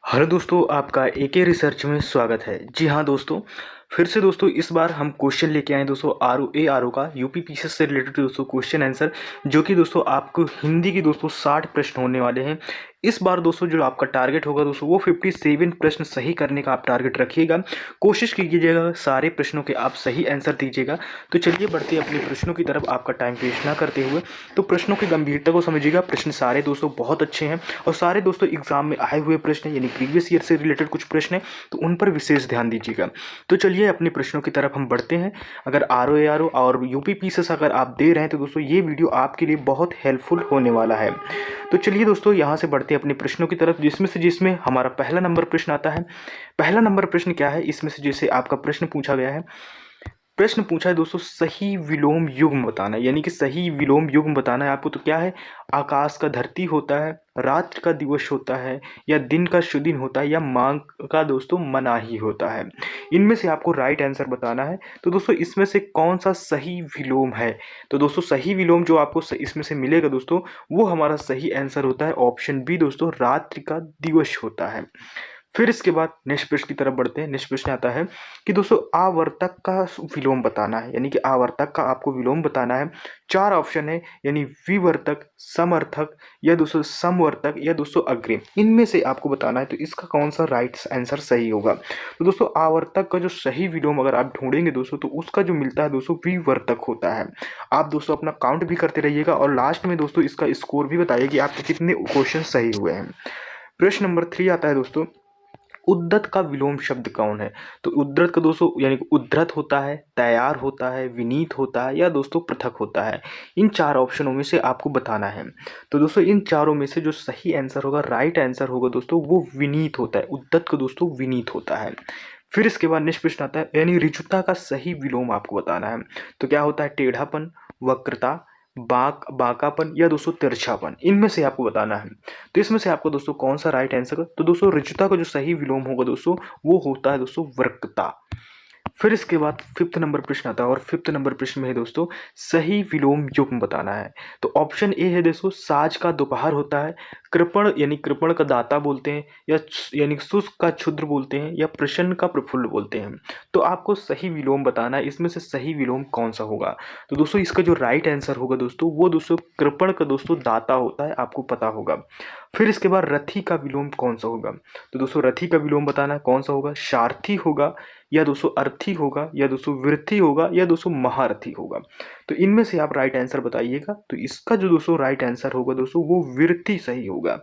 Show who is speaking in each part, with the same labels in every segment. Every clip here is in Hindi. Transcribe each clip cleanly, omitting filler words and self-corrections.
Speaker 1: हेलो दोस्तों, आपका एके रिसर्च में स्वागत है। जी हाँ दोस्तों, फिर से दोस्तों इस बार हम क्वेश्चन लेके आए दोस्तों आर ओ का यूपी पीसीएस से रिलेटेड दोस्तों क्वेश्चन आंसर, जो कि दोस्तों आपको हिंदी की दोस्तों 60 प्रश्न होने वाले हैं। इस बार दोस्तों जो आपका टारगेट होगा दोस्तों वो 57 प्रश्न सही करने का आप टारगेट रखिएगा। कोशिश कीजिएगा सारे प्रश्नों के आप सही आंसर दीजिएगा। तो चलिए बढ़ते अपने प्रश्नों की तरफ, आपका टाइम वेस्ट ना करते हुए। तो प्रश्नों की गंभीरता को समझिएगा। प्रश्न सारे दोस्तों बहुत अच्छे हैं और सारे दोस्तों एग्जाम में आए हुए प्रश्न हैं, यानी प्रीवियस ईयर से रिलेटेड कुछ प्रश्न हैं, तो उन पर विशेष ध्यान दीजिएगा। तो चलिए अपने प्रश्नों की तरफ हम बढ़ते हैं। अगर आर ओ और यूपी पीसीएस अगर आप दे रहे हैं तो दोस्तों ये वीडियो आपके लिए बहुत हेल्पफुल होने वाला है। तो चलिए दोस्तों यहाँ से बढ़ते हैं अपने प्रश्नों की तरफ, जिसमें हमारा पहला नंबर प्रश्न आता है। पहला नंबर प्रश्न क्या है, इसमें से जैसे आपका प्रश्न पूछा गया है, प्रश्न पूछा है दोस्तों सही विलोम युग्म बताना है, यानी कि सही विलोम युग्म बताना है आपको। तो क्या है, आकाश का धरती होता है, रात्र का दिवस होता है, या दिन का सुदिन होता है, या मांग का दोस्तों मनाही होता है। इनमें से आपको राइट आंसर बताना है। तो दोस्तों इसमें से कौन सा सही विलोम है, तो दोस्तों सही विलोम जो आपको इसमें से मिलेगा दोस्तों, वो हमारा सही आंसर होता है ऑप्शन बी दोस्तों, रात्रि का दिवस होता है। फिर इसके बाद नेक्स्ट प्रश्न की तरफ बढ़ते हैं। नेक्स्ट प्रश्न आता है कि दोस्तों आवर्तक का विलोम बताना है, यानी कि आवर्तक का आपको विलोम बताना है। चार ऑप्शन है, यानी विवर्तक, समर्थक, या दोस्तों समवर्तक, या दोस्तों अग्रिम। इनमें से आपको बताना है तो इसका कौन सा राइट आंसर सही होगा। तो दोस्तों आवर्तक का जो सही विलोम अगर आप ढूंढेंगे दोस्तों, तो उसका जो मिलता है दोस्तों विवर्तक होता है। आप दोस्तों अपना काउंट भी करते रहिएगा और लास्ट में दोस्तों इसका स्कोर भी बताइए कि आपके कितने क्वेश्चन सही हुए हैं। प्रश्न नंबर 3 आता है दोस्तों, उद्धत का विलोम शब्द कौन है। तो उद्धत का दोस्तों यानी कि उद्धत होता है, तैयार होता है, विनीत होता है, या दोस्तों पृथक होता है। इन चार ऑप्शनों में से आपको बताना है। तो दोस्तों इन चारों में से जो सही आंसर होगा, राइट आंसर होगा दोस्तों, वो विनीत होता है। उद्धत का दोस्तों विनीत होता है। फिर इसके बाद नेक्स्ट प्रश्न आता है, यानी ऋजुता का सही विलोम आपको बताना है। तो क्या होता है, टेढ़ापन, वक्रता, बांकापन, या दोस्तों तिरछापन। इनमें से आपको बताना है। तो इसमें से आपको दोस्तों कौन सा राइट आंसर है, तो दोस्तों ऋजुता का जो सही विलोम होगा दोस्तों, वो होता है दोस्तों वक्रता। फिर इसके बाद फिफ्थ नंबर प्रश्न आता है, और फिफ्थ नंबर प्रश्न में है दोस्तों सही विलोम युग्म बताना है। तो ऑप्शन ए है दोस्तों, साज का दोपहर होता है, कृपण यानी कृपण का दाता बोलते हैं, या यानी शुष्क का क्षुद्र बोलते हैं, या प्रसन्न का प्रफुल्ल बोलते हैं। तो आपको सही विलोम बताना है, इसमें से सही विलोम कौन सा होगा। तो दोस्तों इसका जो राइट आंसर होगा दोस्तों, वो दोस्तों कृपण का दोस्तों दाता होता है, आपको पता होगा। फिर इसके बाद रथी का विलोम कौन सा होगा। तो दोस्तों रथी का विलोम बताना कौन सा होगा, सारथी होगा, या दोस्तों अर्थी होगा, या दोस्तों वृद्धि होगा, या दोस्तों महारथी होगा। तो इनमें से आप राइट आंसर बताइएगा। तो इसका जो दोस्तों राइट आंसर होगा दोस्तों, वो वृद्धि सही होगा।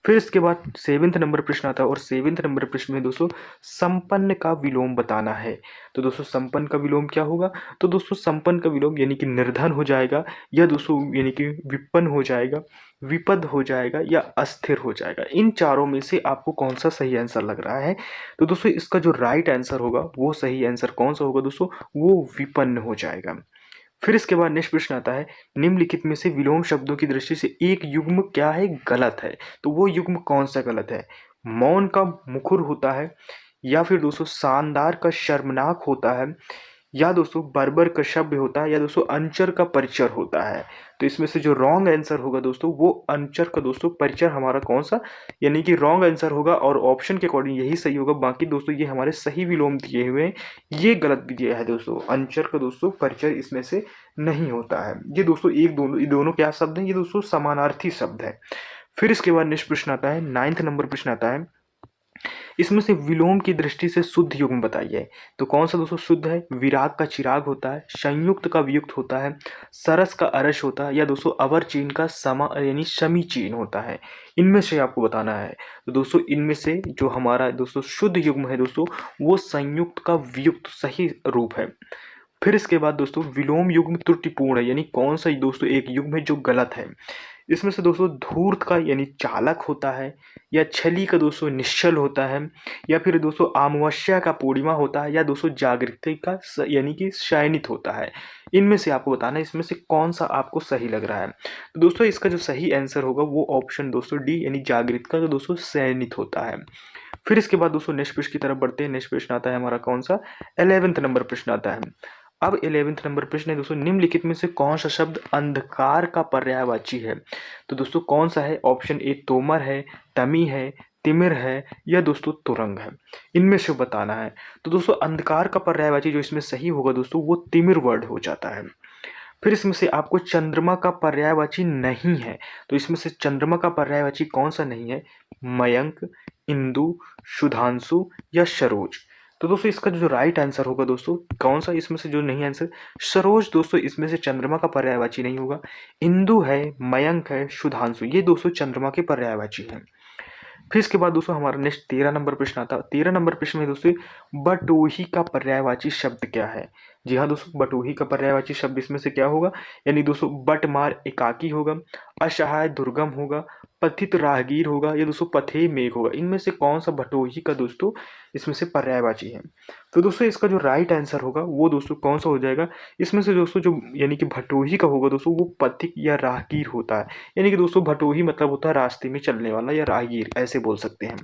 Speaker 1: फिर इसके बाद सेवेंथ नंबर प्रश्न आता है, और सेवेंथ नंबर प्रश्न में दोस्तों संपन्न का विलोम बताना है। तो दोस्तों संपन्न का विलोम क्या होगा, तो दोस्तों संपन्न का विलोम यानी कि निर्धन हो जाएगा, या दोस्तों यानी कि विपन्न हो जाएगा, विपद हो जाएगा, या अस्थिर हो जाएगा। इन चारों में से आपको कौन सा सही आंसर लग रहा है। तो दोस्तों इसका जो राइट आंसर होगा, वो सही आंसर कौन सा होगा दोस्तों, वो विपन्न हो जाएगा। फिर इसके बाद नेक्स्ट प्रश्न आता है, निम्नलिखित में से विलोम शब्दों की दृष्टि से एक युग्म क्या है, गलत है। तो वो युग्म कौन सा गलत है, मौन का मुखर होता है, या फिर दोस्तों शानदार का शर्मनाक होता है, या दोस्तों बर्बर का शब्द होता है, या दोस्तों अंचर का परिचर होता है। तो इसमें से जो रॉन्ग आंसर होगा दोस्तों, वो अंचर का दोस्तों परिचर हमारा कौन सा, यानी कि रॉन्ग आंसर होगा, और ऑप्शन के अकॉर्डिंग यही सही होगा। बाकी दोस्तों ये हमारे सही विलोम दिए हुए हैं, ये गलत भी दिया है दोस्तों। अंचर का दोस्तों परिचर इसमें से नहीं होता है। ये दोस्तों ये दोनों क्या शब्द हैं, ये दोस्तों समानार्थी शब्द है। फिर इसके बाद नेक्स्ट प्रश्न आता है, नाइन्थ नंबर प्रश्न आता है, इसमें से विलोम की दृष्टि से शुद्ध युग्म बताइए। तो कौन सा दोस्तों शुद्ध है, विराग का चिराग होता है, संयुक्त का वियुक्त होता है, सरस का अरस होता है, या दोस्तों अवर चीन का समा यानी समी चीन होता है। इनमें से आपको बताना है। तो दोस्तों इनमें से जो हमारा दोस्तों शुद्ध युग्म है दोस्तों, वो संयुक्त का वियुक्त सही रूप है। फिर इसके बाद दोस्तों विलोम युग्म त्रुटिपूर्ण है, यानी कौन सा दोस्तों एक युग्म है जो गलत है। इसमें से दोस्तों धूर्त का यानी चालक होता है, या छली का दोस्तों निश्चल होता है, या फिर दोस्तों अमावस्या का पूर्णिमा होता है, या दोस्तों जागृति का यानी कि शयनित होता है। इनमें से आपको बताना है इसमें से कौन सा आपको सही लग रहा है। तो दोस्तों इसका जो सही आंसर होगा, वो ऑप्शन दोस्तों डी यानी जागृत का दोस्तों शयनित होता है। फिर इसके बाद दोस्तों नेक्स्ट प्रश्न की तरफ बढ़ते हैं। नेक्स्ट प्रश्न आता है हमारा कौन सा, 11th नंबर प्रश्न आता है। अब 11th नंबर प्रश्न है दोस्तों, निम्नलिखित में से कौन सा शब्द अंधकार का पर्यायवाची है। तो दोस्तों कौन सा है, ऑप्शन ए तोमर है, तमी है, तिमिर है या दोस्तों तुरंग है, इनमें से बताना है। तो दोस्तों अंधकार का पर्यायवाची जो इसमें सही होगा दोस्तों वो तिमिर वर्ड हो जाता है। फिर इसमें से आपको चंद्रमा का पर्यायवाची नहीं है, तो इसमें से चंद्रमा का पर्यायवाची कौन सा नहीं है? मयंक, इंदु, सुधांशु या सरोज। तो दोस्तों इसका जो राइट आंसर होगा दोस्तों कौन सा इसमें से जो नहीं आंसर? सरोज दोस्तों इसमें से चंद्रमा का पर्यायवाची नहीं होगा। इंदु है, मयंक है, सुधांशु, ये दोस्तों चंद्रमा के पर्यायवाची हैं। फिर इसके बाद दोस्तों हमारा नेक्स्ट 13 नंबर प्रश्न आता है। 13 नंबर प्रश्न में दोस्तों बटोही का पर्यायवाची शब्द क्या है? जी हाँ दोस्तों, बटोही का पर्यायवाची शब्द इसमें से क्या होगा? यानी दोस्तों बट मार एकाकी होगा, असहाय दुर्गम होगा, पथित राहगीर होगा या दोस्तों पथे मेघ होगा। इनमें से कौन सा बटोही का दोस्तों इसमें से पर्यायवाची है? तो दोस्तों इसका जो राइट आंसर होगा वो दोस्तों कौन सा हो जाएगा? इसमें से दोस्तों जो यानी कि भटोही का होगा दोस्तों वो पथिक या राहगीर होता है। यानी कि दोस्तों भटोही मतलब होता है रास्ते में चलने वाला या राहगीर, ऐसे बोल सकते हैं।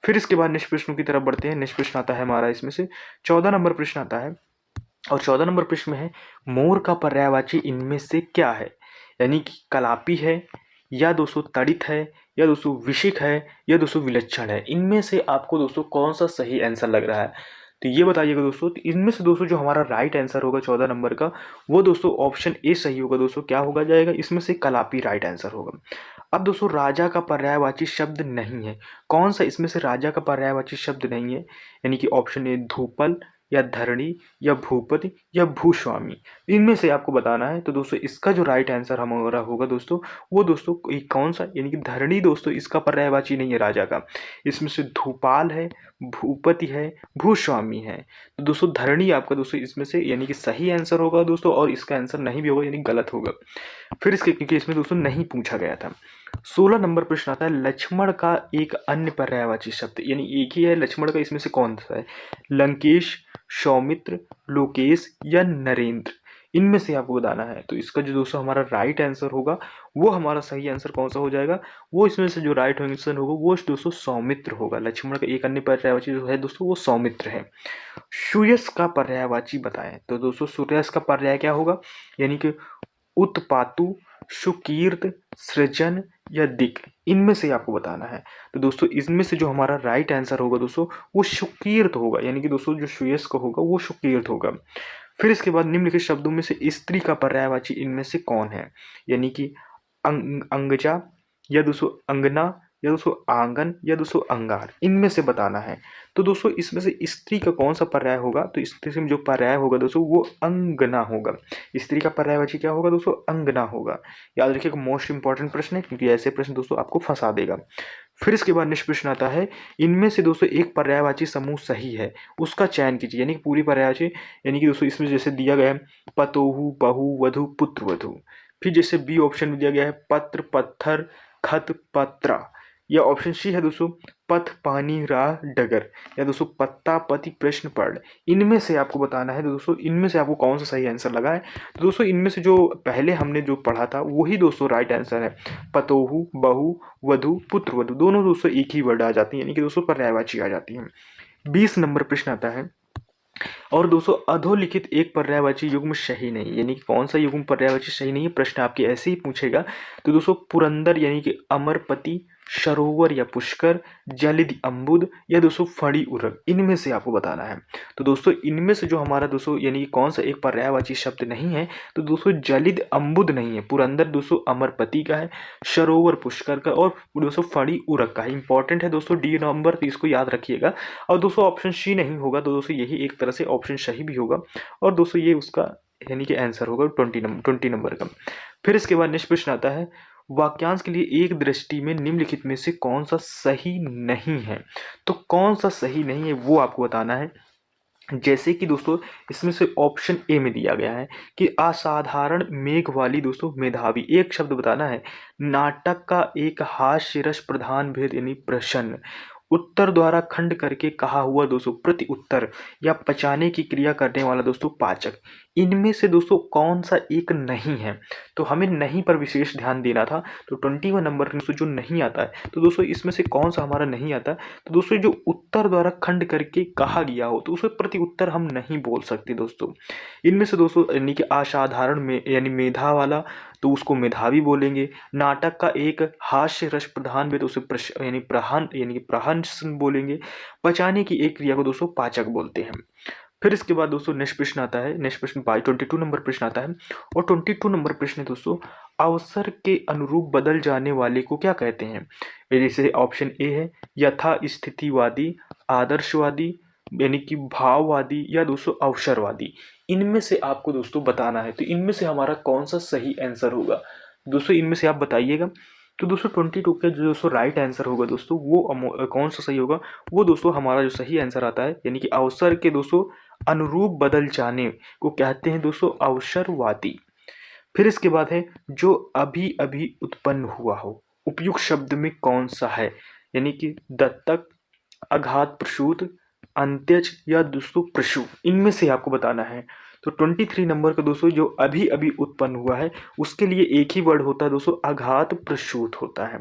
Speaker 1: फिर इसके बाद नेक्स्ट प्रश्नों की तरफ बढ़ते हैं। नेक्स्ट प्रश्न आता है हमारा इसमें से 14 नंबर प्रश्न आता है और 14 नंबर प्रश्न में है मोर का पर्यायवाची इनमें से क्या है? यानी कि कलापी है या दोस्तों तड़ित है या दोस्तों विशिक है या दोस्तों विलक्षण है। इनमें से आपको दोस्तों कौन सा सही आंसर लग रहा है? तो ये बताइएगा दोस्तों। तो इनमें से दोस्तों जो हमारा राइट आंसर होगा 14 नंबर का वो दोस्तों ऑप्शन ए सही होगा दोस्तों। क्या होगा जाएगा इसमें से? कलापी राइट आंसर होगा। अब दोस्तों राजा का पर्यायवाची शब्द नहीं है, कौन सा इसमें से राजा का पर्यायवाची शब्द नहीं है? यानी कि ऑप्शन ए धूपल या धरणी या भूपति या भूस्वामी, इनमें से आपको बताना है। तो दोस्तों इसका जो राइट आंसर हमारा होगा दोस्तों वो दोस्तों कौन सा? यानी कि धरणी दोस्तों इसका पर्यायवाची नहीं है राजा का। इसमें से धूपाल है, भूपति है, भूस्वामी है। तो दोस्तों धरणी आपका दोस्तों इसमें से यानी कि सही आंसर होगा दोस्तों, और इसका आंसर नहीं भी होगा यानी गलत होगा। फिर इसके क्योंकि इसमें दोस्तों नहीं पूछा गया था। 16 नंबर प्रश्न आता है लक्ष्मण का एक अन्य पर्यायवाची शब्द, यानी एक ही है लक्ष्मण का, इसमें से कौन सा है? लंकेश, सौमित्र, लोकेश या नरेंद्र, इनमें से आपको बताना है। तो इसका जो दोस्तों हमारा राइट आंसर होगा वो हमारा सही आंसर कौन सा हो जाएगा? वो इसमें से जो राइट आंसर होगा वो दोस्तों सौमित्र होगा। लक्ष्मण का एक अन्य पर्यायवाची जो है दोस्तों वो सौमित्र है। सुयश का पर्यायवाची बताएं। तो दोस्तों सुयश का पर्याय क्या होगा? यानी कि उत्पातु, सुकीर्त, सृजन या दिक, इनमें से आपको बताना है। तो दोस्तों इसमें से जो हमारा राइट आंसर होगा दोस्तों वो सुकीर्त होगा। यानी कि दोस्तों जो सुयश का होगा वो सुकीर्त होगा। फिर इसके बाद निम्नलिखित शब्दों में से स्त्री का पर्यायवाची इनमें से कौन है? यानी कि अंगजा या दोस्तों अंगना या दोस्तों आंगन या दोस्तों अंगार, इनमें से बताना है। तो दोस्तों इसमें से स्त्री का कौन सा पर्याय होगा? तो स्त्री में जो पर्याय होगा दोस्तों वो अंगना होगा। स्त्री का पर्यायवाची क्या होगा दोस्तों? अंगना होगा। याद रखिएगा, मोस्ट इंपॉर्टेंट प्रश्न है क्योंकि ऐसे प्रश्न दोस्तों आपको फंसा देगा। फिर इसके बाद नेक्स्ट प्रश्न आता है इनमें से दोस्तों एक पर्यायवाची समूह सही है उसका चयन कीजिए। यानी कि पूरी पर्यायवाची, यानी कि दोस्तों इसमें जैसे दिया गया है पतोहु, बहू, वधु, पुत्र, वधु। फिर जैसे बी ऑप्शन में दिया गया है पत्र, पत्थर, खत, पत्रा, या ऑप्शन सी है दोस्तों पथ, पानी, राह, डगर, या दोस्तों पत्ता, पति, प्रश्न, पढ़। इनमें से आपको बताना है। तो दोस्तों इनमें से आपको कौन सा सही आंसर लगा है? तो दोस्तों इनमें से जो पहले हमने जो पढ़ा था वही दोस्तों राइट आंसर है। पतोहु, बहू, वधु, पुत्र, वधु, दोनों दोस्तों एक ही वर्ड आ जाती है, यानी कि दोस्तों पर्यायवाची आ जाती है। 20 नंबर प्रश्न आता है और दोस्तों अधोलिखित एक पर्यायवाची युग्म सही नहीं, यानी कि कौन सा युग्म पर्यायवाची सही नहीं है? प्रश्न आपके ऐसे ही पूछेगा। तो दोस्तों पुरंदर यानी कि अमरपति, सरोवर या पुष्कर, जलिद अम्बुद या दोस्तों फड़ी उरग, इनमें से आपको बताना है। तो दोस्तों इनमें से जो हमारा दोस्तों यानी कि कौन सा एक पर्यायवाची शब्द नहीं है? तो दोस्तों जलिद अम्बुद नहीं है, पुरंदर दोस्तों अमरपति का है, सरोवर पुष्कर का और दोस्तों फड़ी उरग का है। इंपॉर्टेंट है दोस्तों डी नंबर, तो इसको याद रखिएगा। और दोस्तों ऑप्शन सी नहीं होगा, तो दोस्तों यही एक तरह से ऑप्शन सही भी होगा और दोस्तों ये उसका यानी कि आंसर होगा 20 नंबर का। फिर इसके बाद नेक्स्ट प्रश्न आता है वाक्यांश के लिए एक दृष्टि में निम्नलिखित में से कौन सा सही नहीं है? तो कौन सा सही नहीं है वो आपको बताना है। जैसे कि दोस्तों इसमें से ऑप्शन ए में दिया गया है कि असाधारण मेघ वाली दोस्तों मेधावी, एक शब्द बताना है। नाटक का एक हास्य रस प्रधान भेद यानी प्रश्न, उत्तर द्वारा खंड करके कहा हुआ दोस्तों प्रति उत्तर, या पचाने की क्रिया करने वाला दोस्तों पाचक, इनमें से दोस्तों कौन सा एक नहीं है, तो हमें नहीं पर विशेष ध्यान देना था। तो 21 नंबर दोस्तों जो नहीं आता है, तो दोस्तों इसमें से कौन सा हमारा नहीं आता है, तो दोस्तों जो उत्तर द्वारा खंड करके कहा गया हो तो उसे प्रति उत्तर हम नहीं बोल सकते दोस्तों। इनमें से दोस्तों यानी कि असाधारण में यानी मेधा वाला, तो उसको मेधावी बोलेंगे। नाटक का एक हास्य रस प्रधान में तो उसे यानी प्रहन यानी कि प्रहसन बोलेंगे। पचाने की एक क्रिया को दोस्तों पाचक बोलते हैं। फिर इसके बाद दोस्तों नेक्स्ट प्रश्न आता है, नेक्स्ट प्रश्न 22 नंबर प्रश्न आता है। और 22 नंबर प्रश्न है दोस्तों, अवसर के अनुरूप बदल जाने वाले को क्या कहते हैं। जैसे ऑप्शन ए है यथा स्थितिवादी, आदर्शवादी, यानी कि भाववादी, या दोस्तों अवसरवादी। इनमें से आपको दोस्तों बताना है, तो इनमें से हमारा कौन सा सही आंसर होगा दोस्तों, इनमें से आप बताइएगा। तो दोस्तों 22 का जो दोस्तों राइट आंसर होगा दोस्तों वो कौन सा सही होगा, वो दोस्तों हमारा जो सही आंसर आता है यानी कि अवसर के दोस्तों अनुरूप बदल जाने को कहते हैं दोस्तों अवसरवादी। फिर इसके बाद है जो अभी अभी उत्पन्न हुआ हो, उपयुक्त शब्द में कौन सा है, यानी कि दत्तक, अघात प्रसूत, अंत्यज, या दोस्तों प्रसूत। इनमें से आपको बताना है। तो 23 नंबर का दोस्तों जो अभी अभी उत्पन्न हुआ है उसके लिए एक ही वर्ड होता है दोस्तों, अघात प्रसूत होता है।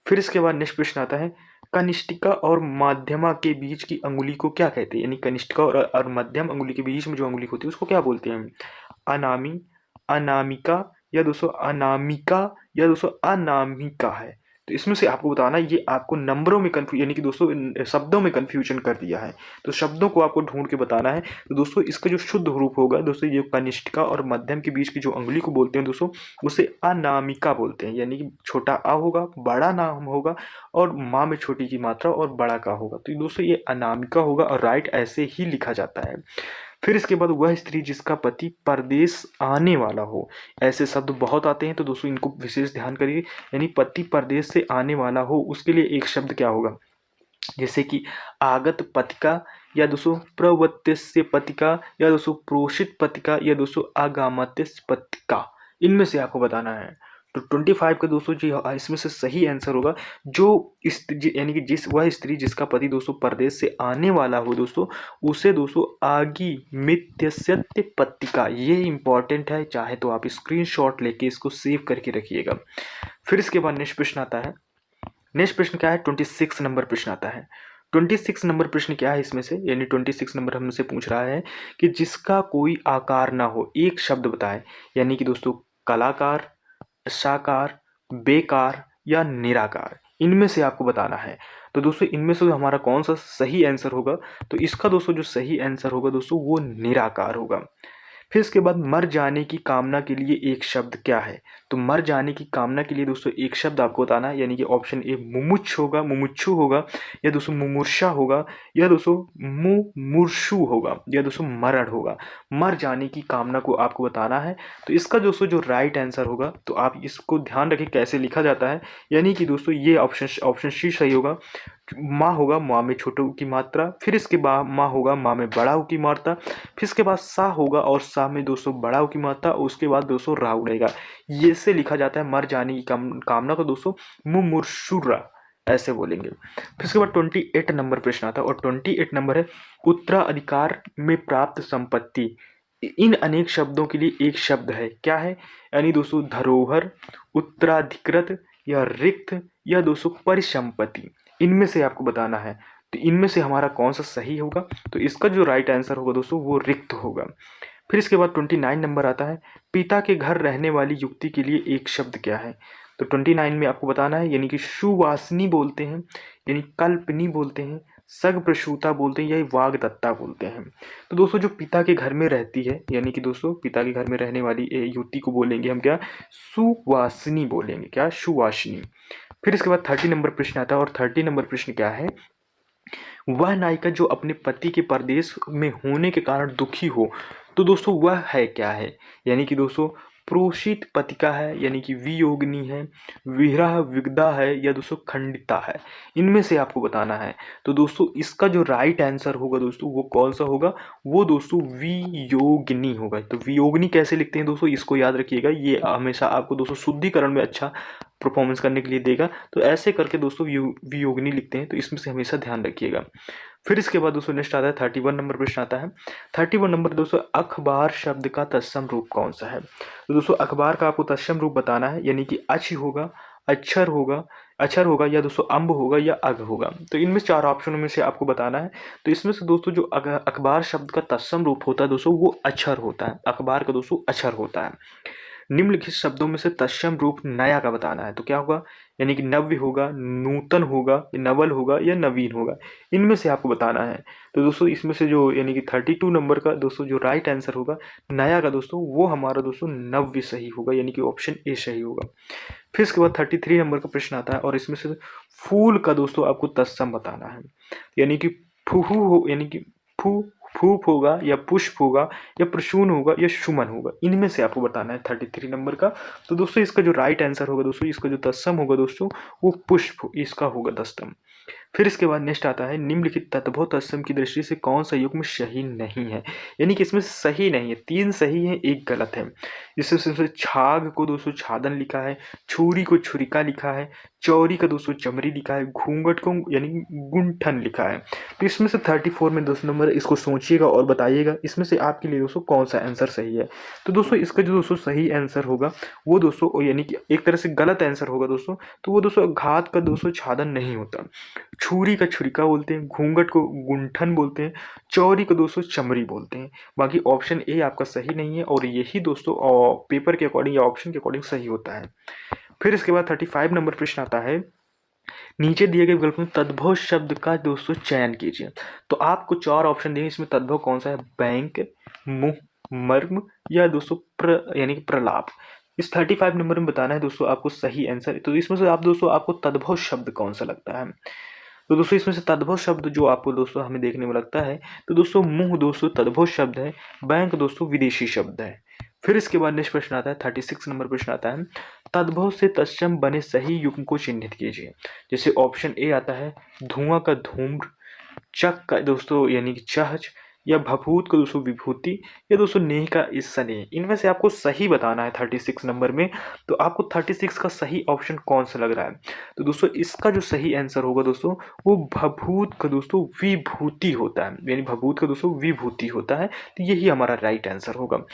Speaker 1: फिर इसके बाद नेक्स्ट प्रश्न आता है, कनिष्ठिका और माध्यमा के बीच की अंगुली को क्या कहते हैं, यानी कनिष्ठिका और मध्यम अंगुली के बीच में जो अंगुली होती है उसको क्या बोलते हैं। अनामी, अनामिका, या दोस्तों अनामिका, या दोस्तों अनामिका है। तो इसमें से आपको बताना है, ये आपको नंबरों में कन्फ्यूज यानी कि दोस्तों शब्दों में कन्फ्यूजन कर दिया है, तो शब्दों को आपको ढूंढ के बताना है। तो दोस्तों इसका जो शुद्ध रूप होगा दोस्तों, ये कनिष्ठिका और मध्यम के बीच की जो अंगुली को बोलते हैं दोस्तों, उसे अनामिका बोलते हैं। यानी कि छोटा अ होगा, बड़ा नाम होगा, और माँ में छोटी की मात्रा और बड़ा का होगा, तो दोस्तों ये अनामिका होगा, और राइट ऐसे ही लिखा जाता है। फिर इसके बाद वह स्त्री जिसका पति परदेश आने वाला हो, ऐसे शब्द बहुत आते हैं, तो दोस्तों इनको विशेष ध्यान करिए। यानी पति परदेश से आने वाला हो उसके लिए एक शब्द क्या होगा, जैसे कि आगत पतिका, या दोस्तों प्रवृत्तिस्य पतिका, या दोस्तों प्रोषित पतिका, या दोस्तों आगामत्य पतिका। इनमें से आपको बताना है। तो 25 का दोस्तों जो इसमें से सही आंसर होगा जो यानी कि वह स्त्री जिसका पति दोस्तों परदेश से आने वाला हो दोस्तों, उसे दोस्तों आगी मित्यस्यत्य पत्तिका। ये इंपॉर्टेंट है, चाहे तो आप स्क्रीनशॉट लेके इसको सेव करके रखिएगा। फिर इसके बाद नेक्स्ट प्रश्न आता है, नेक्स्ट प्रश्न क्या है, 26 नंबर प्रश्न आता है। 26 नंबर प्रश्न क्या है इसमें से, यानी 26 नंबर हमसे पूछ रहा है कि जिसका कोई आकार ना हो एक शब्द बताएं, यानी कि दोस्तों कलाकार, साकार, बेकार, या निराकार। इनमें से आपको बताना है। तो दोस्तों इनमें से हमारा कौन सा सही आंसर होगा, तो इसका दोस्तों जो सही आंसर होगा दोस्तों वो निराकार होगा। फिर इसके बाद मर जाने की कामना के लिए एक शब्द क्या है, तो मर जाने की कामना के लिए दोस्तों एक शब्द आपको बताना है, यानी कि ऑप्शन ए मुमुक्ष होगा, मुमुक्षु होगा, या दोस्तों मुमूर्षा होगा, या दोस्तों मुमूर्षु होगा, या दोस्तों मरण होगा। मर जाने की कामना को आपको बताना है। तो इसका दोस्तों जो राइट आंसर होगा, तो आप इसको ध्यान रखें कैसे लिखा जाता है, यानी कि दोस्तों ये ऑप्शन सी सही होगा। माँ होगा, माँ में छोटू की मात्रा, फिर इसके बाद माँ होगा, माँ में बड़ा की मात्रा, फिर इसके बाद सा होगा और सा में दोस्तों बड़ा की मात्रा, उसके बाद दोस्तों रा उड़ेगा। ये से लिखा जाता है मर जाने की कामना को दोस्तों मुमुर्शुरा ऐसे बोलेंगे। फिर इसके बाद 28 नंबर प्रश्न आता है, और 28 नंबर है उत्तराधिकार में प्राप्त संपत्ति। इन अनेक शब्दों के लिए एक शब्द है, क्या है, यानी दोस्तों धरोहर, उत्तराधिकृत, या रिक्त, या दोस्तों परिसंपत्ति। इनमें से आपको बताना है। तो इनमें से हमारा कौन सा सही होगा, तो इसका जो राइट आंसर होगा दोस्तों वो रिक्त होगा। फिर इसके बाद 29 नंबर आता है, पिता के घर रहने वाली युक्ति के लिए एक शब्द क्या है। तो 29 में आपको बताना है, यानी कि सुवासिनी बोलते हैं, यानी कल्पनी बोलते हैं, सग प्रसूता बोलते हैं, या वागदत्ता बोलते हैं। तो दोस्तों जो पिता के घर में रहती है, यानी कि दोस्तों पिता के घर में रहने वाली युवती को बोलेंगे हम क्या, सुवासिनी बोलेंगे, क्या, सुवासिनी। फिर इसके बाद 30 नंबर प्रश्न आता है, और 30 नंबर प्रश्न क्या है, वह नायिका जो अपने पति के परदेश में होने के कारण दुखी हो, तो दोस्तों वह है क्या है, यानी कि दोस्तों प्रोषित पतिका है, यानी कि वियोगिनी है, विरह विगदा है, या दोस्तों खंडिता है। इनमें से आपको बताना है। तो दोस्तों इसका जो राइट आंसर होगा दोस्तों वो कौन सा होगा, वो दोस्तों वियोगिनी होगा। तो वियोगिनी कैसे लिखते हैं दोस्तों, इसको याद रखिएगा, ये हमेशा आपको दोस्तों शुद्धिकरण में अच्छा परफॉर्मेंस करने के लिए देगा। तो ऐसे करके दोस्तों वियोगिनी लिखते हैं, तो इसमें से हमेशा ध्यान रखिएगा। फिर इसके बाद दोस्तों नेक्स्ट आता है 31 नंबर प्रश्न आता है। 31 नंबर दोस्तों, अखबार शब्द का तत्सम रूप कौन सा है? तो दोस्तों अखबार का आपको तत्सम रूप बताना है, यानी कि अच होगा, अक्षर होगा या दोस्तों अम्ब होगा या अग होगा। तो इनमें चार ऑप्शनों में से आपको बताना है। तो इसमें से दोस्तों जो अखबार शब्द का तत्सम रूप होता है दोस्तों, वो अक्षर होता है। अखबार का दोस्तों अक्षर होता है। निम्नलिखित शब्दों में से तत्सम रूप नया का बताना है। तो क्या होगा, यानी कि नव्य होगा, नूतन होगा, नवल होगा या नवीन होगा, इनमें से आपको बताना है। तो दोस्तों इसमें से जो यानी कि 32 नंबर का दोस्तों जो राइट आंसर होगा नया का दोस्तों, वो हमारा दोस्तों नव्य सही होगा, यानी कि ऑप्शन ए सही होगा। फिर इसके बाद 33 नंबर का प्रश्न आता है, और इसमें से फूल का दोस्तों आपको तत्सम बताना है, यानी कि फूहू हो, यानी कि फू फूफ होगा या पुष्प होगा या प्रसून होगा या सुमन होगा, इनमें से आपको बताना है 33 नंबर का। तो दोस्तों इसका जो राइट आंसर होगा दोस्तों, इसका जो तत्सम होगा दोस्तों, वो पुष्प, इसका होगा तत्सम। फिर इसके बाद नेक्स्ट आता है, निम्नलिखित तत्वों तत्सम की दृष्टि से कौन सा युग्म सही नहीं है? यानी कि इसमें सही नहीं है, 3 सही है, 1 गलत है। इसमें छाग को दोस्तों छादन लिखा है, छुरी को छुरिका लिखा है, चौरी का दोस्तों चमरी लिखा है, घूंघट को यानी गुंठन लिखा है। तो इसमें से 34 में दोस्तों नंबर, इसको सोचिएगा और बताइएगा इसमें से आपके लिए दोस्तों कौन सा आंसर सही है। तो दोस्तों इसका जो दोस्तों सही आंसर होगा वो दोस्तों, यानी कि एक तरह से गलत आंसर होगा दोस्तों, तो वो दोस्तों घात का दोस्तों छादन नहीं होता। छुरी का छुरिका बोलते हैं, घूंघट को गुंठन बोलते हैं, चौरी को दोस्तों चमरी बोलते हैं। बाकी ऑप्शन ए आपका सही नहीं है, और यही दोस्तों पेपर के अकॉर्डिंग या ऑप्शन के अकॉर्डिंग सही होता है। फिर इसके बाद 35 नंबर प्रश्न आता है, नीचे दिए गए विकल्प में तद्भव शब्द का दोस्तों चयन कीजिए। तो आपको 4 ऑप्शन दिए, इसमें तद्भव कौन सा है? बैंक, मुंह, मर्म या दोस्तों यानी कि प्रलाप। इस 35 नंबर में बताना है दोस्तों आपको सही आंसर। तो इसमें से आप दोस्तों आपको तद्भव शब्द कौन सा लगता है? तो दोस्तों इसमें से तद्भव शब्द जो आपको दोस्तों हमें देखने में लगता है, तो दोस्तों मुंह दोस्तों तद्भव शब्द है, बैंक दोस्तों विदेशी शब्द है। फिर इसके बाद नेक्स्ट प्रश्न आता है 36 नंबर प्रश्न आता है, तद्भव से तत्सम बने सही युग्म को चिन्हित कीजिए। जैसे ऑप्शन ए आता है धुआं का धूम्र, चक का दोस्तों यानी कि चहच, या भभूत का दोस्तों विभूति, या दोस्तों नेह का स्नेह। इनमें से आपको सही बताना है 36 नंबर में। तो आपको 36 का सही ऑप्शन कौन सा लग रहा है? तो दोस्तों इसका जो सही आंसर होगा दोस्तों, वो भभूत का दोस्तों विभूति होता है, यानी भभूत का दोस्तों विभूति होता है। तो यही हमारा राइट आंसर होगा।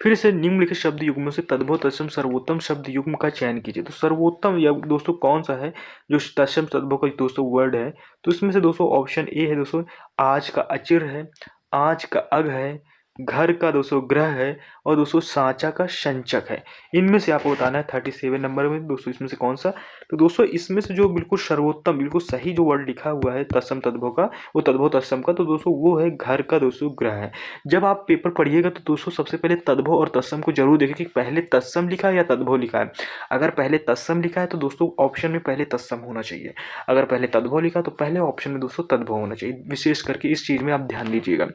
Speaker 1: फिर से निम्नलिखित शब्द युग्मों से तद्भव तत्सम सर्वोत्तम शब्द युग्म का चयन कीजिए। तो सर्वोत्तम या दोस्तों कौन सा है जो तत्सम तद्भव का दोस्तों वर्ड है? तो इसमें से दोस्तों ऑप्शन ए है दोस्तों, आज का अचिर है, आँच का अग है, घर का दोस्तों ग्रह है, और दोस्तों सांचा का संचक है। इनमें से आपको बताना है 37 नंबर में दोस्तों इसमें से कौन सा। तो दोस्तों इसमें से जो बिल्कुल सर्वोत्तम बिल्कुल सही जो वर्ड लिखा हुआ है तत्सम तद्भव का, वो तद्भव तत्सम का, तो दोस्तों वो है घर का दोस्तों ग्रह है। जब आप पेपर पढ़िएगा तो दोस्तों सबसे पहले तद्भव और तत्सम को जरूर देखें कि पहले तत्सम लिखा है या तद्भव लिखा है। अगर पहले तत्सम लिखा है तो दोस्तों ऑप्शन में पहले तत्सम होना चाहिए, अगर पहले तद्भव लिखा तो पहले ऑप्शन में दोस्तों तद्भव होना चाहिए। विशेष करके इस चीज में आप ध्यान दीजिएगा।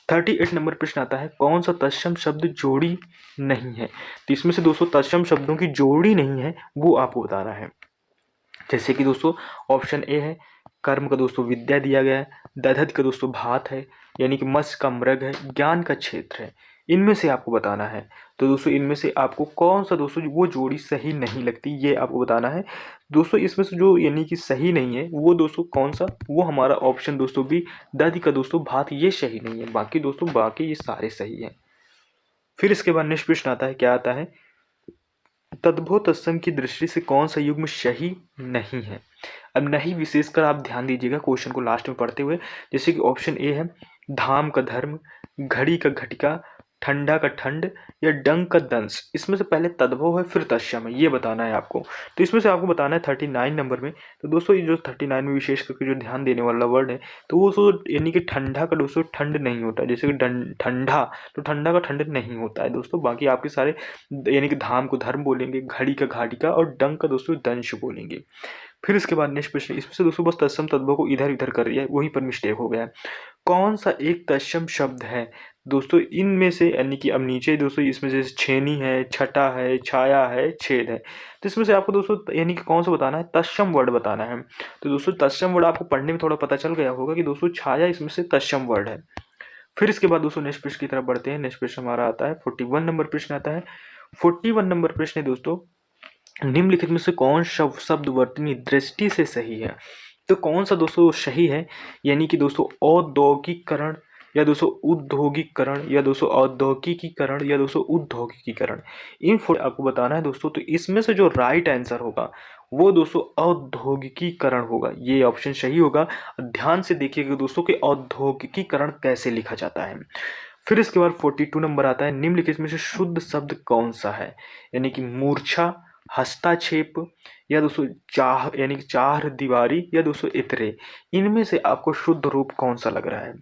Speaker 1: 38 नंबर प्रश्न आता है, कौन सा तत्सम शब्द जोड़ी नहीं है? तो इसमें से दोस्तों तत्सम शब्दों की जोड़ी नहीं है वो आपको बताना है। जैसे कि दोस्तों ऑप्शन ए है कर्म का दोस्तों विद्या दिया गया है, दधत का दोस्तों भात है, यानी कि मत्स्य का मृग है, ज्ञान का क्षेत्र है। इनमें से आपको बताना है। तो दोस्तों इनमें से आपको कौन सा दोस्तों वो जोड़ी सही नहीं लगती, ये आपको बताना है। दोस्तों इसमें से जो यानी कि सही नहीं है वो दोस्तों कौन सा, वो हमारा ऑप्शन दोस्तों बी दधि का दोस्तों भात, ये सही नहीं है। बाकी दोस्तों बाकी ये सारे सही हैं। फिर इसके बाद नेक्स्ट प्रश्न आता है, क्या आता है, तद्भव तत्सम की दृष्टि से कौन सा युग्म सही नहीं है? अब नहीं विशेषकर आप ध्यान दीजिएगा क्वेश्चन को लास्ट में पढ़ते हुए। जैसे कि ऑप्शन ए है धाम का धर्म, घड़ी का घटिका, ठंडा का ठंड, या डंक का दंश। इसमें से पहले तद्भव है फिर तत्सम है, ये बताना है आपको। तो इसमें से आपको बताना है 39 नंबर में। तो दोस्तों ये जो 39 में विशेष करके जो ध्यान देने वाला वर्ड है, तो वो यानी कि ठंडा का दोस्तों ठंड नहीं होता। जैसे कि ठंडा, तो ठंडा का ठंड नहीं होता है दोस्तों। बाकी आपके सारे यानी कि धाम को धर्म बोलेंगे, घड़ी का घाटिका, और डंक का दोस्तों दंश बोलेंगे। फिर इसके बाद नेक्स्ट प्रश्न, इसमें से दोस्तों बस तत्सम तद्भव को इधर उधर कर रही है, वहीं पर मिस्टेक हो गया है। कौन सा एक तत्सम शब्द है दोस्तों इनमें से, यानी कि अब नीचे दोस्तों इसमें से छेनी है, छटा है, छाया है, छेद है। तो इसमें से आपको दोस्तों यानी कि कौन सा बताना है, तत्सम वर्ड बताना है। तो दोस्तों तत्सम वर्ड आपको पढ़ने में थोड़ा पता चल गया होगा कि दोस्तों छाया इसमें से तत्सम वर्ड है। फिर इसके बाद दोस्तों नेक्स्ट प्रश्न की तरफ बढ़ते हैं। नेक्स्ट प्रश्न हमारा आता है 41 नंबर प्रश्न आता है। 41 नंबर प्रश्न है दोस्तों, निम्नलिखित में से कौन शब्द वर्तनी दृष्टि से सही है? तो कौन सा दोस्तों सही है? यानी कि दोस्तों औद्योगिकरण, या दोस्तों उद्योगिकरण, या दोस्तों औद्योगिकीकरण, या दोस्तों उद्योगिकीकरण। इन फोर आपको बताना है दोस्तों। तो इसमें से जो राइट आंसर होगा वो दोस्तों औद्योगिकीकरण होगा। ये ऑप्शन सही होगा। ध्यान से देखिएगा दोस्तों कि औद्योगिकीकरण कैसे लिखा जाता है। फिर इसके बाद 42 नंबर आता है, निम्नलिखित में से शुद्ध शब्द कौन सा है? यानी कि मूर्छा, हस्ताक्षेप, या दोस्तों चाह यानी कि चार दीवारी, या दोस्तों इतरे। इनमें से आपको शुद्ध रूप कौन सा लग रहा है?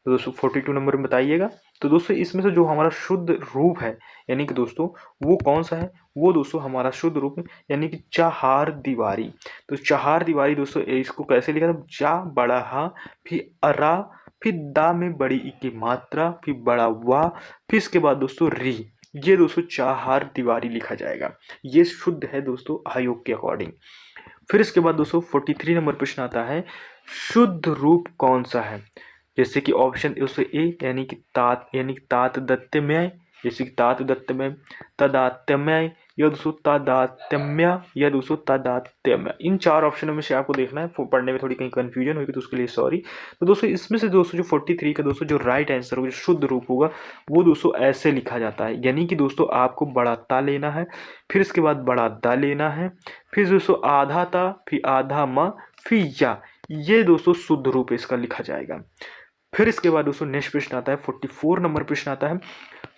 Speaker 1: तो दोस्तों 42 नंबर में बताइएगा। तो दोस्तों इसमें से जो हमारा शुद्ध रूप है यानी कि दोस्तों वो कौन सा है? वो दोस्तों हमारा शुद्ध रूप यानी कि चाहार दीवारी। तो चाहार दीवारी दोस्तों इसको कैसे लिखा था? जा बड़ा हा, फिर अरा, फिर दा में बड़ी ई की मात्रा, फिर बड़ा वाह, फिर इसके बाद दोस्तों री। ये दोस्तों चाहार दीवारी लिखा जाएगा। ये शुद्ध है दोस्तों आयोग के अकॉर्डिंग। फिर इसके बाद दोस्तों 43 नंबर प्रश्न आता है, शुद्ध रूप कौन सा है? जैसे कि ऑप्शन दोस्तों ए यानी कि तात यानी कि तात दत्तमय, जैसे कि तात दत्तमय, तदात्म्य, या दोस्तों तदात्म्य, या दोस्तों तदात्म्य। इन चार ऑप्शनों में से आपको देखना है। पढ़ने में थोड़ी कहीं कंफ्यूजन होगी तो उसके लिए सॉरी। तो दोस्तों इसमें से दोस्तों जो 43 का दोस्तों जो राइट आंसर होगा, जो शुद्ध रूप होगा, वो दोस्तों ऐसे लिखा जाता है। यानी कि दोस्तों आपको बड़ा ता लेना है, फिर इसके बाद बड़ा दा लेना है, फिर दोस्तों आधा ता, फिर आधा म, फिर या। ये दोस्तों शुद्ध रूप इसका लिखा जाएगा। फिर इसके बाद दोस्तों नेक्स्ट प्रश्न आता है, 44 नंबर प्रश्न आता है,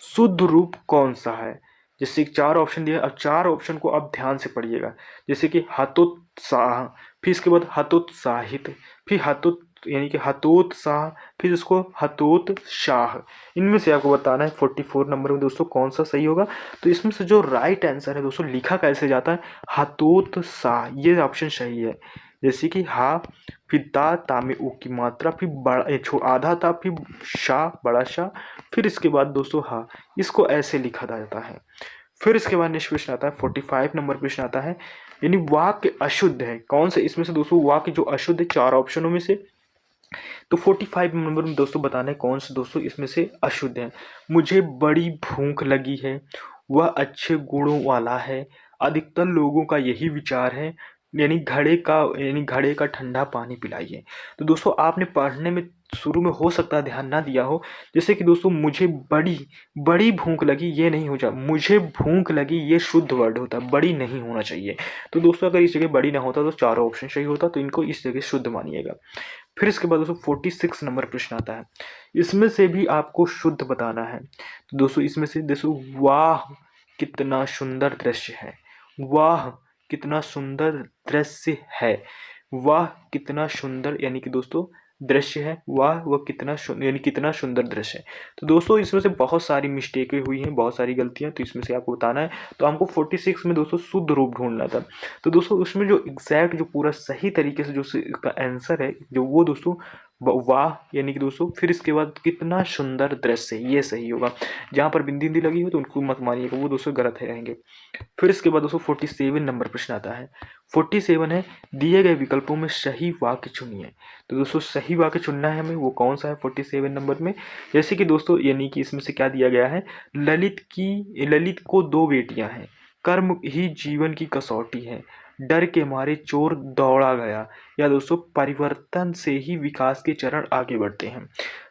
Speaker 1: शुद्ध रूप कौन सा है? जैसे चार ऑप्शन दिया, अब चार ऑप्शन को आप ध्यान से पढ़िएगा। जैसे कि हतोत्साह, फिर इसके बाद हतोत्साहित, फिर हतोत यानी कि हतोत्साह, फिर इसको हतोत्साह। इनमें से आपको बताना है 44 नंबर में दोस्तों कौन सा सही होगा। तो इसमें से जो राइट आंसर है दोस्तों लिखा कैसे जाता है? हतोत्साह। ये ऑप्शन सही है। जैसे कि हा, फिर ता में ऊ की मात्रा, फिर बड़ा आधा ता, फिर शाह बड़ा शाह, फिर इसके बाद दोस्तों हा। इसको ऐसे लिखा जाता है। फिर इसके बाद नेक्स्ट प्रश्न आता है 45 नंबर प्रश्न आता है, यानी वाक्य अशुद्ध है कौन से? इसमें से दोस्तों वाक्य जो अशुद्ध है चार ऑप्शनों में से। तो 45 नंबर में दोस्तों बताना है कौन से दोस्तों इसमें से अशुद्ध है। मुझे बड़ी भूख लगी है, वह अच्छे गुणों वाला है, अधिकतर लोगों का यही विचार है, यानी घड़े का ठंडा पानी पिलाइए। तो दोस्तों आपने पढ़ने में शुरू में हो सकता है ध्यान ना दिया हो। जैसे कि दोस्तों मुझे बड़ी बड़ी भूख लगी, ये नहीं हो जाए, मुझे भूख लगी ये शुद्ध वर्ड होता है, बड़ी नहीं होना चाहिए। तो दोस्तों अगर इस जगह बड़ी ना होता तो चारों ऑप्शन सही होता, तो इनको इस जगह शुद्ध मानिएगा। फिर इसके बाद दोस्तों 46 नंबर प्रश्न आता है, इसमें से भी आपको शुद्ध बताना है। तो दोस्तों इसमें से दोस्तों वाह कितना सुंदर दृश्य है, वाह कितना सुंदर दृश्य है, वाह कितना सुंदर यानी कि दोस्तों दृश्य है, वाह वह कितना यानी कितना सुंदर दृश्य है। तो दोस्तों इसमें से बहुत सारी मिस्टेकें हुई हैं, बहुत सारी गलतियां, तो इसमें से आपको बताना है। तो हमको 46 में दोस्तों शुद्ध रूप ढूंढना था। तो दोस्तों उसमें जो एग्जैक्ट जो पूरा सही तरीके से जो इसका आंसर है जो वो दोस्तों वाह यानी कि दोस्तों फिर इसके बाद कितना सुंदर दृश्य, ये सही होगा। जहाँ पर बिंदी बिंदी लगी हो तो उनको मत मानिएगा, वो दोस्तों गलत है रहेंगे। फिर इसके बाद दोस्तों 47 नंबर प्रश्न आता है। 47 है, दिए गए विकल्पों में सही वाक्य चुनिए। तो दोस्तों सही वाक्य चुनना है हमें, वो कौन सा है 47 नंबर में? जैसे कि दोस्तों यानी कि इसमें से क्या दिया गया है, ललित को दो बेटियां हैं, कर्म ही जीवन की कसौटी है, डर के मारे चोर दौड़ा गया, या दोस्तों परिवर्तन से ही विकास के चरण आगे बढ़ते हैं।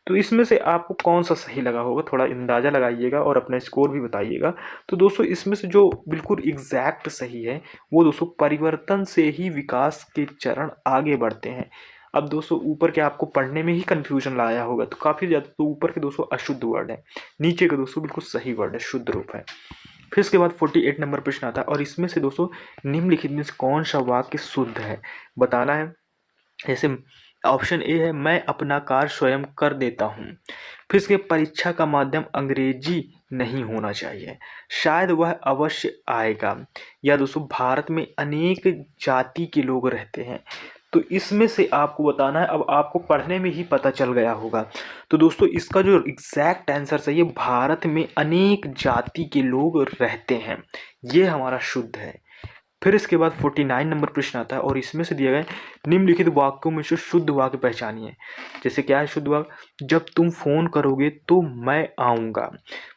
Speaker 1: तो इसमें से आपको कौन सा सही लगा होगा, थोड़ा अंदाजा लगाइएगा और अपना स्कोर भी बताइएगा। तो दोस्तों इसमें से जो बिल्कुल एग्जैक्ट सही है वो दोस्तों परिवर्तन से ही विकास के चरण आगे बढ़ते हैं। अब दोस्तों ऊपर के आपको पढ़ने में ही कंफ्यूजन लाया होगा, तो काफ़ी ज़्यादा तो ऊपर के दोस्तों अशुद्ध वर्ड है, नीचे के दोस्तों बिल्कुल सही वर्ड है, शुद्ध रूप है। फिर इसके बाद 48 नंबर प्रश्न आता है, और इसमें से दोस्तों निम्नलिखित में से कौन सा वाक्य शुद्ध है बताना है। जैसे ऑप्शन ए है, मैं अपना कार्य स्वयं कर देता हूँ। फिर इसके परीक्षा का माध्यम अंग्रेजी नहीं होना चाहिए, शायद वह अवश्य आएगा, या दोस्तों भारत में अनेक जाति के लोग रहते हैं। तो इसमें से आपको बताना है, अब आपको पढ़ने में ही पता चल गया होगा। तो दोस्तों इसका जो एग्जैक्ट आंसर सही है, भारत में अनेक जाति के लोग रहते हैं, ये हमारा शुद्ध है। फिर इसके बाद 49 नंबर प्रश्न आता है और इसमें से दिया गया है, निम्नलिखित वाक्यों में से शुद्ध वाक्य पहचानिए। जैसे क्या है शुद्ध वाक्य, जब तुम फोन करोगे तो मैं आऊँगा।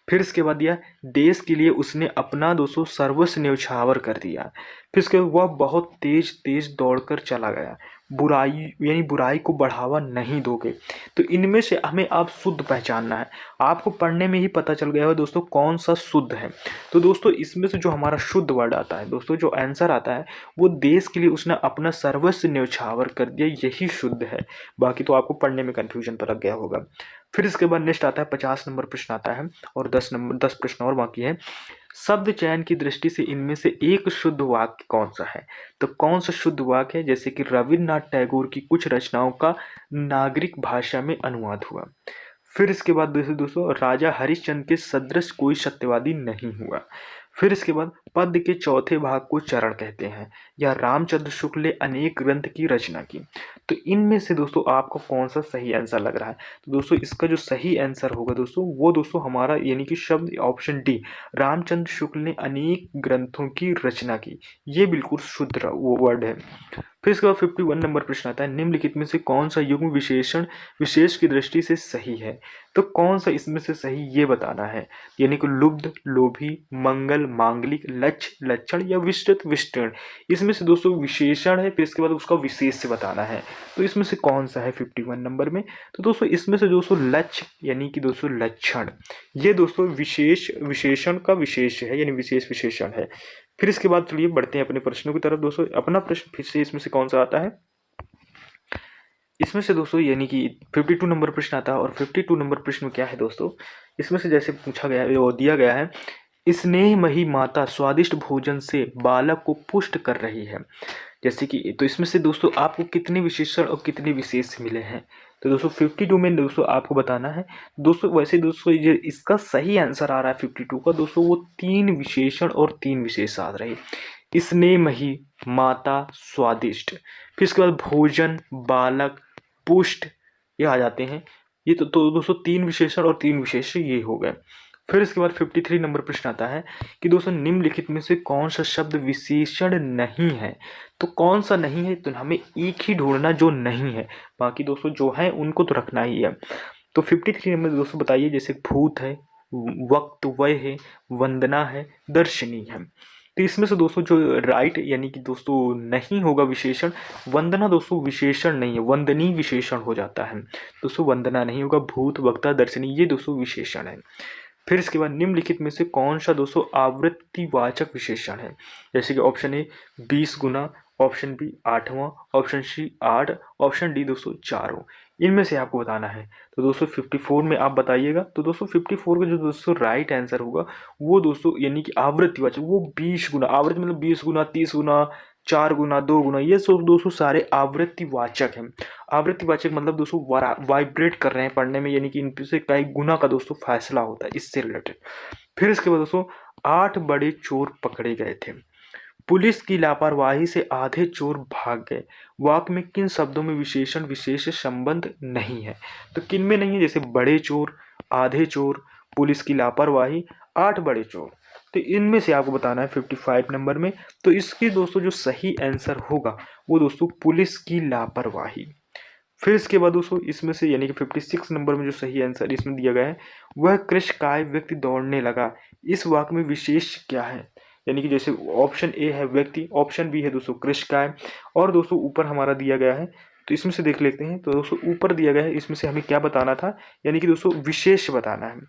Speaker 1: फिर इसके बाद दिया, देश के लिए उसने अपना दोस्तों सर्वस्व न्यौछावर कर दिया। फिर इसके बाद वह बहुत तेज तेज दौड़कर चला गया। बुराई यानी बुराई को बढ़ावा नहीं दोगे। तो इनमें से हमें आप शुद्ध पहचानना है। आपको पढ़ने में ही पता चल गया है दोस्तों कौन सा शुद्ध है। तो दोस्तों इसमें से जो हमारा शुद्ध वर्ड आता है दोस्तों, जो आंसर आता है वो देश के लिए उसने अपना सर्वस्व न्यौछावर कर दिया, यही शुद्ध है। बाकी तो आपको पढ़ने में कन्फ्यूजन पर लग गया होगा। फिर इसके बाद नेक्स्ट आता है 50 नंबर प्रश्न आता है और 10 प्रश्न और बाकी है। शब्द चयन की दृष्टि से इनमें से एक शुद्ध वाक्य कौन सा है? तो कौन सा शुद्ध वाक्य है? जैसे कि रविन्द्रनाथ टैगोर की कुछ रचनाओं का नागरिक भाषा में अनुवाद हुआ। फिर इसके बाद दोस्तों राजा हरिश्चंद्र के सदृश कोई सत्यवादी नहीं हुआ। फिर इसके बाद पद्य के चौथे भाग को चरण कहते हैं, या रामचंद्र शुक्ल ने अनेक ग्रंथ की रचना की। तो इनमें से दोस्तों आपको कौन सा सही आंसर लग रहा है? तो दोस्तों इसका जो सही आंसर होगा दोस्तों वो दोस्तों हमारा यानी कि शब्द ऑप्शन डी, रामचंद्र शुक्ल ने अनेक ग्रंथों की रचना की, ये बिल्कुल शुद्ध वो वर्ड है। फिर इसके बाद 51 नंबर प्रश्न आता है, निम्नलिखित में से कौन सा युग्म विशेषण विशेष की दृष्टि से सही है? तो कौन सा इसमें से सही ये बताना है, यानी कि लुब्ध, लोभी, मंगल, मांगलिक, लक्ष्य, लक्षण या विस्तृत, विस्तृण। इसमें से दोस्तों विशेषण है, फिर इसके बाद उसका विशेष से बताना है। तो इसमें से कौन सा है 51 नंबर में? तो दोस्तों इसमें से दोस्तों लक्ष्य यानी कि दोस्तों लक्षण, ये दोस्तों विशेष विशेषण का विशेष है, यानी विशेष विशेषण है। फिर इसके बाद चलिए बढ़ते हैं अपने प्रश्नों की तरफ। दोस्तों अपना प्रश्न फिर से इसमें से कौन सा आता है? इसमें से दोस्तों यानी कि 52 नंबर प्रश्न आता है और 52 नंबर प्रश्न क्या है दोस्तों, इसमें से जैसे पूछा गया है वो दिया गया है, स्नेहमयी माता स्वादिष्ट भोजन से बालक को पुष्ट कर रही है। जैसे कि तो इसमें से दोस्तों आपको कितने विशेषण और कितने विशेष मिले हैं? तो दोस्तों 52 में दोस्तों आपको बताना है। दोस्तों वैसे दोस्तों ये इसका सही आंसर आ रहा है 52 का दोस्तों, वो 3 विशेषण और 3 विशेष आ रहे, स्नेहमयी, माता, स्वादिष्ट। फिर इसके बाद भोजन, बालक, पुष्ट, ये आ जाते हैं। ये तो दोस्तों 3 विशेषण और 3 विशेष ये हो गए। फिर इसके बाद 53 नंबर प्रश्न आता है कि दोस्तों निम्नलिखित में से कौन सा शब्द विशेषण नहीं है? तो कौन सा नहीं है? तो हमें एक ही ढूंढना जो नहीं है, बाकी दोस्तों जो है उनको तो रखना ही है। तो 53 नंबर दोस्तों बताइए, जैसे भूत है, वक्त वय है, वंदना है, दर्शनी है। तो इसमें से दोस्तों जो राइट यानी कि दोस्तों नहीं होगा विशेषण, वंदना दोस्तों विशेषण नहीं है, वंदनीय विशेषण हो जाता है दोस्तों, वंदना नहीं होगा। भूत, वक्ता, दर्शनी ये दोस्तों विशेषण है। फिर इसके बाद निम्नलिखित में से कौन सा दोस्तों आवृत्तिवाचक विशेषण है? जैसे कि ऑप्शन ए 20 गुना, ऑप्शन बी 8वां, ऑप्शन सी 8, ऑप्शन डी दोस्तों 4। इनमें से आपको बताना है। तो दोस्तों 54 में आप बताइएगा। तो दोस्तों 54 का जो दोस्तों राइट आंसर होगा वो दोस्तों यानी कि आवृत्तिवाचक, वो 20 गुना, आवृत्ति मतलब 20 गुना, 30 गुना, 4 गुना, 2 गुना, ये सब दोस्तों सारे आवृत्तिवाचक हैं। आवृत्तिवाचक मतलब दोस्तों वाइब्रेट कर रहे हैं पढ़ने में, यानी कि इनसे से कई गुना का दोस्तों फैसला होता है, इससे रिलेटेड। फिर इसके बाद दोस्तों 8 बड़े चोर पकड़े गए थे, पुलिस की लापरवाही से आधे चोर भाग गए। वाक्य में किन शब्दों में विशेषण विशेष संबंध नहीं है? तो किन में नहीं है? जैसे बड़े चोर, आधे चोर, पुलिस की लापरवाही, 8 बड़े चोर। तो इनमें से आपको बताना है 55 नंबर में। तो इसकी दोस्तों जो सही आंसर होगा वो दोस्तों पुलिस की लापरवाही। फिर इसके बाद दोस्तों इसमें से यानी कि 56 नंबर में जो सही आंसर इसमें दिया गया है, वह कृशकाय व्यक्ति दौड़ने लगा, इस वाक्य में विशेष क्या है? यानी कि जैसे ऑप्शन ए है व्यक्ति, ऑप्शन बी है दोस्तों कृशकाय, और दोस्तों ऊपर हमारा दिया गया है। तो इसमें से देख लेते हैं। तो दोस्तों ऊपर दिया गया है, इसमें से हमें क्या बताना था, यानी कि दोस्तों विशेष बताना है।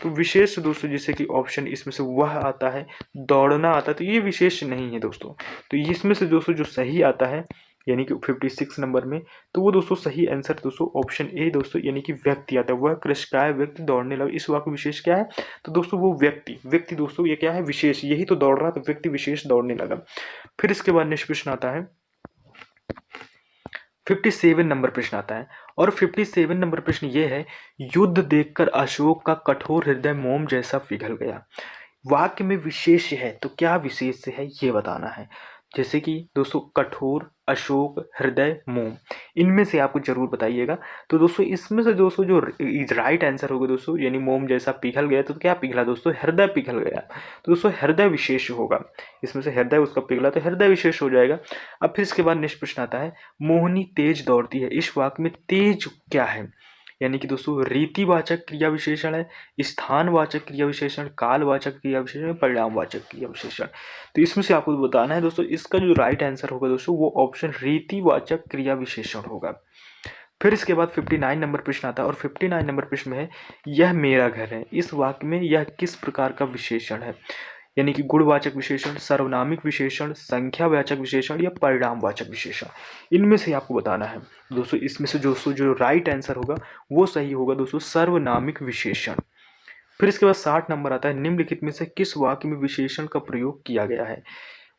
Speaker 1: तो विशेष दोस्तों जैसे कि ऑप्शन इसमें से वह आता है, दौड़ना आता है, तो ये विशेष नहीं है दोस्तों। तो इसमें से दोस्तों जो सही आता है यानी कि 56 नंबर में, तो वो दोस्तों सही आंसर दोस्तों ऑप्शन ए दोस्तों यानी कि व्यक्ति आता है। वह कृशकाय व्यक्ति दौड़ने लगा, इस वाक्य विशेष क्या है? तो दोस्तों वो व्यक्ति दोस्तों ये क्या है? विशेष, यही तो दौड़ रहा, तो व्यक्ति विशेष दौड़ने लगा। फिर इसके बाद नेक्स्ट प्रश्न आता है 57 नंबर प्रश्न आता है और 57 नंबर प्रश्न ये है, युद्ध देखकर अशोक का कठोर हृदय मोम जैसा पिघल गया। वाक्य में विशेष है, तो क्या विशेष है ये बताना है। जैसे कि दोस्तों कठोर, अशोक, हृदय, मोम, इनमें से आपको जरूर बताइएगा। तो दोस्तों इसमें से दोस्तों जो राइट आंसर होगा दोस्तों, यानी मोम जैसा पिघल गया तो क्या पिघला दोस्तों, हृदय पिघल गया। तो दोस्तों हृदय विशेष होगा, इसमें से हृदय उसका पिघला तो हृदय विशेष हो जाएगा। अब फिर इसके बाद नेक्स्ट प्रश्न आता है, मोहिनी तेज दौड़ती है, इस वाक्य में तेज क्या है? यानी कि दोस्तों रीतिवाचक क्रिया विशेषण है, स्थानवाचक क्रिया विशेषण, कालवाचक क्रिया विशेषण, परिणामवाचक क्रिया विशेषण। तो इसमें से आपको बताना है दोस्तों, इसका जो राइट आंसर होगा दोस्तों वो ऑप्शन रीतिवाचक क्रिया विशेषण होगा। फिर इसके बाद 59 नंबर प्रश्न आता है और 59 नंबर प्रश्न में है, यह मेरा घर है, इस वाक्य में यह किस प्रकार का विशेषण है? यानी कि गुणवाचक विशेषण, सर्वनामिक विशेषण, संख्यावाचक विशेषण या परिणामवाचक विशेषण, इनमें से आपको बताना है। दोस्तों इसमें से दोस्तों जो राइट आंसर होगा वो सही होगा दोस्तों, सर्वनामिक विशेषण। फिर इसके बाद 60 नंबर आता है, निम्नलिखित में से किस वाक्य में विशेषण का प्रयोग किया गया है?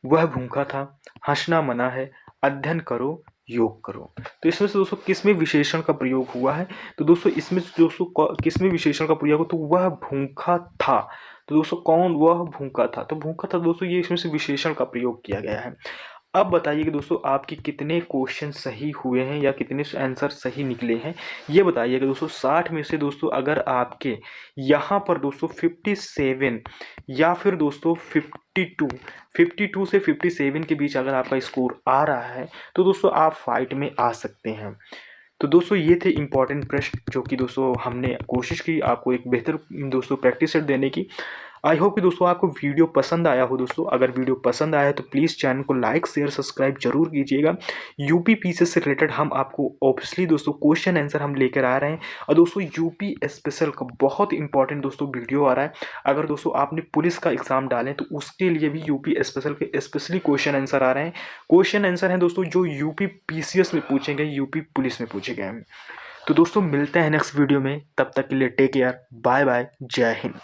Speaker 1: वह भूखा था, हंसना मना है, अध्ययन करो, योग करो। तो इसमें से दोस्तों किसमें विशेषण का प्रयोग हुआ है? तो दोस्तों इसमें से दोस्तों किसमें विशेषण का प्रयोग हुआ? तो वह भूखा था। तो दोस्तों कौन वह भूखा था? तो भूखा था दोस्तों, ये इसमें से विशेषण का प्रयोग किया गया है। अब बताइए कि दोस्तों आपके कितने क्वेश्चन सही हुए हैं या कितने आंसर सही निकले हैं, ये बताइएगा दोस्तों। 60 में से दोस्तों अगर आपके यहाँ पर दोस्तों 57 या फिर दोस्तों 52 से 57 के बीच अगर आपका स्कोर आ रहा है तो दोस्तों आप फाइट में आ सकते हैं। तो दोस्तों ये थे इंपॉर्टेंट प्रश्न जो कि दोस्तों हमने कोशिश की आपको एक बेहतर दोस्तों प्रैक्टिस सेट देने की। आई होप कि दोस्तों आपको वीडियो पसंद आया हो। दोस्तों अगर वीडियो पसंद आया है तो प्लीज़ चैनल को लाइक शेयर सब्सक्राइब जरूर कीजिएगा। यूपी पीसीएस से रिलेटेड हम आपको ऑब्वियसली दोस्तों क्वेश्चन आंसर हम लेकर आ रहे हैं। और दोस्तों यूपी स्पेशल का बहुत इंपॉर्टेंट दोस्तों वीडियो आ रहा है। अगर दोस्तों आपने पुलिस का एग्जाम डालें तो उसके लिए भी यूपी स्पेशल के स्पेशली क्वेश्चन आंसर आ रहे हैं। क्वेश्चन आंसर हैं दोस्तों जो यूपी पीसीएस में पूछे गए, यूपी पुलिस में पूछे गए हैं। तो दोस्तों मिलते हैं नेक्स्ट वीडियो में, तब तक के लिए टेक केयर, बाय बाय, जय हिंद।